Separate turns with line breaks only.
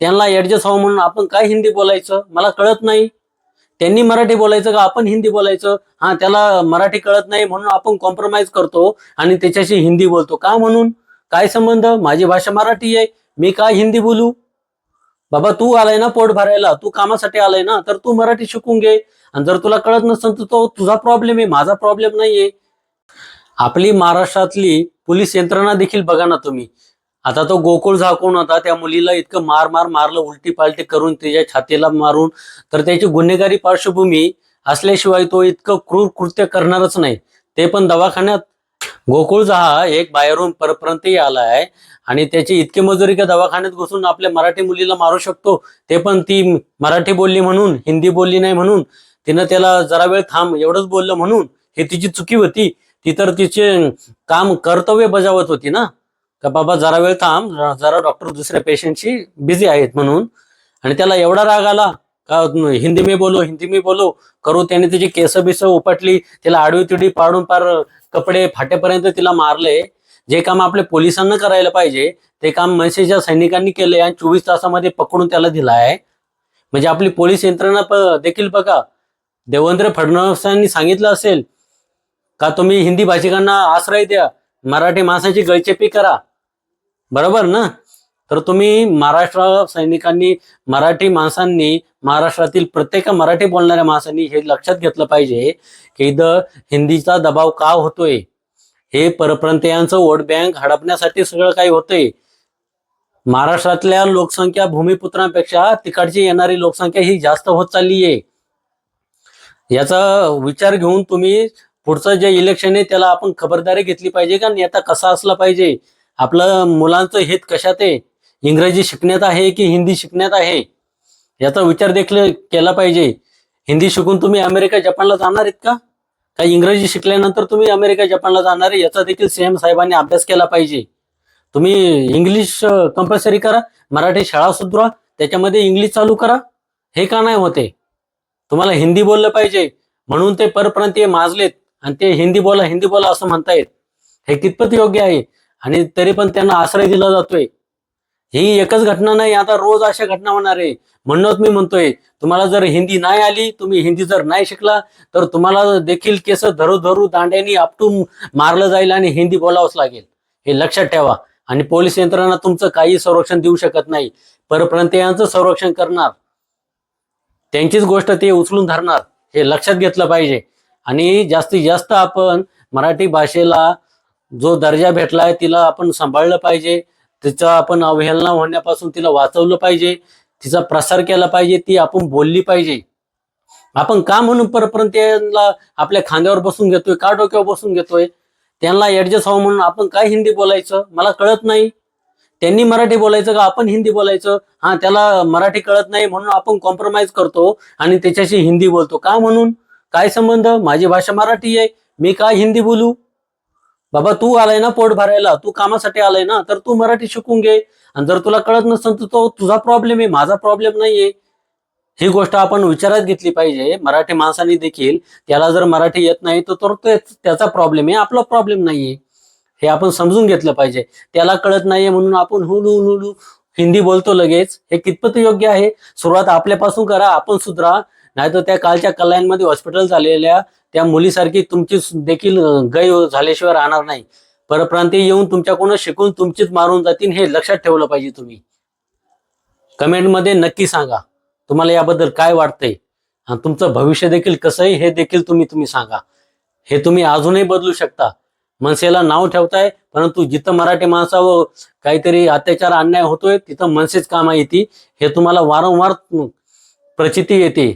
त्यांना ऍडजस्ट व्हावं म्हणून आपण काय हिंदी बोलायचं मला कळत नाही. त्यांनी मराठी बोलायचं का आपण हिंदी बोलायचं? हा, त्याला मराठी कळत नाही म्हणून आपण कॉम्प्रोमाइज करतो आणि त्याच्याशी हिंदी बोलतो का? म्हणून काय संबंध? माझी भाषा मराठी आहे, मी काय हिंदी बोलू? बाबा तू आलाय ना पोट भरायला, तू कामासाठी आलाय ना, तर तू मराठी शिकून घे. आणि जर तुला कळत नसेल तर तो तुझा प्रॉब्लेम आहे, माझा प्रॉब्लेम नाहीये. आपली महाराष्ट्रातली पोलीस यंत्रणा देखील बघा ना तुम्ही. आता तो गोकुळ झाकून होता, त्या मुलीला इतकं मारलं, उलटी पालटी करून त्याच्या छातीला मारून, तर त्याची गुन्हेगारी पार्श्वभूमी असल्याशिवाय तो इतकं क्रूर कृत्य करणारच नाही. ते पण दवाखान्यात. गोकुळचा हा एक बाहेरून परप्रांतीय आलाय आणि त्याची इतकी मजुरी का दवाखान्यात घुसून आपल्या मराठी मुलीला मारू शकतो? ते पण ती मराठी बोलली म्हणून, हिंदी बोलली नाही म्हणून, तिनं त्याला जरा वेळ थांब एवढंच बोललं म्हणून. हे तिची चुकी होती. ती तर तिचे काम कर्तव्य बजावत होती ना, का बाबा जरा वेळ थांब, जरा डॉक्टर दुसऱ्या पेशंटशी बिझी आहेत म्हणून. आणि त्याला एवढा राग आला का हिंदी में बोलो करू. त्याने तिची केस बिस उपटली, तिला आडवी तिडी पाडून पार कपडे फाटेपर्यंत तिला मारले. जे काम आपल्या पोलिसांना करायला पाहिजे ते काम मनसेच्या सैनिकांनी केले आणि 24 तासामध्ये पकडून त्याला दिला आहे. म्हणजे आपली पोलीस यंत्रणा देखील बघा. देवेंद्र फडणवीसांनी सांगितलं असेल का तुम्ही हिंदी भाषिकांना आश्रय द्या, मराठी माणसाची गळचेपी करा, बरोबर ना? तर तुम्ही महाराष्ट्र सैनिकांनी, मराठी माणसांनी, महाराष्ट्रातील प्रत्येक मराठी बोलणाऱ्या माणसांनी हे लक्षात घेतलं पाहिजे की इथं हिंदीचा दबाव का होतोय. हे परप्रांतीयांचं वोट बँक हडपण्यासाठी सगळं काही होतंय. महाराष्ट्रातल्या लोकसंख्या भूमिपुत्रांपेक्षा तिकडची येणारी लोकसंख्या ही जास्त होत चालली आहे. याचा विचार घेऊन तुम्ही पुढचं जे इलेक्शन आहे त्याला आपण खबरदारी घेतली पाहिजे का नेता कसा असला पाहिजे. आपलं मुलांचं हित कशात आहे, इंग्रजी शिकण्यात आहे की हिंदी शिकण्यात आहे, याचा विचार देखील केला पाहिजे. हिंदी शिकून तुम्ही अमेरिका जपानला जाणार आहेत का? काही इंग्रजी शिकल्यानंतर तुम्ही अमेरिका जपानला जाणार आहे याचा देखील सीएम साहेबांनी अभ्यास केला पाहिजे. तुम्ही इंग्लिश कंपल्सरी करा, मराठी शाळा सुधरा, त्याच्यामध्ये इंग्लिश चालू करा. हे का नाही होते? तुम्हाला हिंदी बोललं पाहिजे म्हणून ते परप्रांतीय माजलेत आणि ते हिंदी बोला असं म्हणतायत. हे कितपत योग्य आहे? आणि तरी पण त्यांना आश्रय दिला जातोय. ही एकच घटना नाही, आता रोज अशा घटना होणार आहे. म्हणूनच मी म्हणतोय तुम्हाला जर हिंदी नाही आली, तुम्ही हिंदी जर नाही शिकला तर तुम्हाला देखील केस धरू दांड्यानी आपटून मारलं जाईल आणि हिंदी बोलावंच लागेल. हे लक्षात ठेवा. आणि पोलीस यंत्रणा तुमचं काही संरक्षण देऊ शकत नाही, परप्रांतीयांचं संरक्षण करणार, त्यांचीच गोष्ट ते उचलून धरणार. हे लक्षात घेतलं पाहिजे. आणि जास्तीत जास्त आपण मराठी भाषेला जो दर्जा भेटलाय तिला आपण सांभाळलं पाहिजे. तिचा आपण अवहेलना होण्यापासून तिला वाचवलं पाहिजे, तिचा प्रसार केला पाहिजे, ती आपण बोलली पाहिजे. आपण का म्हणून परप्रांतीयांना आपल्या खांद्यावर बसून घेतोय, का डोक्यावर बसून घेतोय? त्यांना ऍडजस्ट व्हावं म्हणून आपण काय हिंदी बोलायचं मला कळत नाही. त्यांनी मराठी बोलायचं का आपण हिंदी बोलायचं? हा, त्याला मराठी कळत नाही म्हणून आपण कॉम्प्रोमाइज करतो आणि त्याच्याशी हिंदी बोलतो का? म्हणून काय संबंध? माझी भाषा मराठी आहे, मी काय हिंदी बोलू? बाबा तू आलाय ना पोट भरायला, तू कामासाठी आलाय ना, तर तू मराठी शिकून घे. आणि जर तुला कळत नसेल तर तो तुझा प्रॉब्लेम आहे, माझा प्रॉब्लेम नाहीये. ही गोष्ट आपण विचारात घेतली पाहिजे. मराठी माणसांनी देखील त्याला जर मराठी येत नाही तर त्याचा प्रॉब्लेम आहे, आपला प्रॉब्लेम नाहीये. हे आपण समजून घेतलं पाहिजे. त्याला कळत नाहीये म्हणून आपण हुलू हिंदी बोलतो लगेच, हे कितपत योग्य आहे? सुरुवात आपल्यापासून करा, आपण सुधरा. नाहीतर त्या कालच्या कल्याणमध्ये हॉस्पिटल झालेल्या त्या मुलीसारखी तुमची देखील गय झाल्याशिवाय राहणार नाही. परप्रांतीय येऊन तुमच्याकडून शिकून तुमचीच मारून जातील, हे लक्षात ठेवलं पाहिजे. तुम्ही कमेंटमध्ये नक्की सांगा तुम्हाला याबद्दल काय वाटतंय आणि तुमचं भविष्य देखील कसं आहे हे देखील तुम्ही सांगा. हे तुम्ही अजूनही बदलू शकता. मनसेला नाव ठेवताय, परंतु जिथं मराठी माणसावर काहीतरी अत्याचार अन्याय होतोय तिथं मनसेच कामा येते, हे तुम्हाला वारंवार प्रचिती येते.